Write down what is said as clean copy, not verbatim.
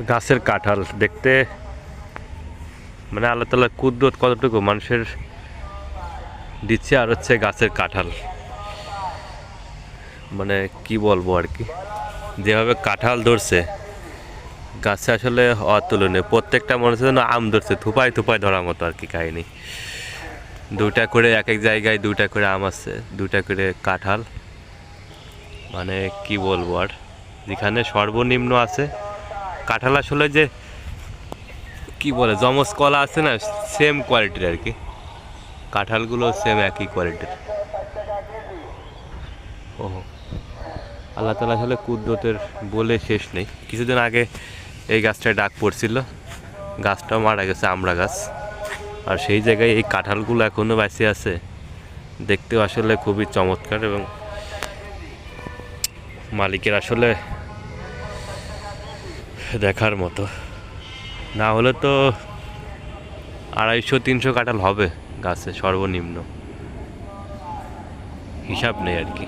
গাছের কাঁঠাল দেখতে মানে আল্লাহ তাআলার কুদরত কতটুকু মানুষের দিচ্ছে। আর হচ্ছে গাছের কাঁঠাল, মানে কি বলবো আর কি, যেভাবে কাঁঠাল ধরছে গাছে আসলে অতুলনীয়। প্রত্যেকটা মনে হচ্ছে যেন আম ধরছে, থুপায় থুপায় ধরার মতো আর কি কাহিনি। দুইটা করে এক এক জায়গায় দুইটা করে আম আছে, দুইটা করে কাঁঠাল, মানে কি বলবো আর। যেখানে সর্বনিম্ন আছে কাঁঠাল, আসলে যে কি বলে যমজ কলা আছে না, সেম কোয়ালিটির আর কি, কাঁঠালগুলো সেম একই কোয়ালিটির। ও আল্লাহ তাআলা আসলে কুদরতের বলে শেষ নেই। কিছুদিন আগে এই গাছটায় ডাক পড়ছিল, গাছটাও মারা গেছে, আমড়া গাছ। আর সেই জায়গায় এই কাঁঠালগুলো এখনও বেঁচে আছে, দেখতেও আসলে খুবই চমৎকার এবং মালিকের আসলে দেখার মতো। না হলে তো 250-300 কাঁঠাল হবে গাছে সর্বনিম্ন, হিসাব নেই আর কি।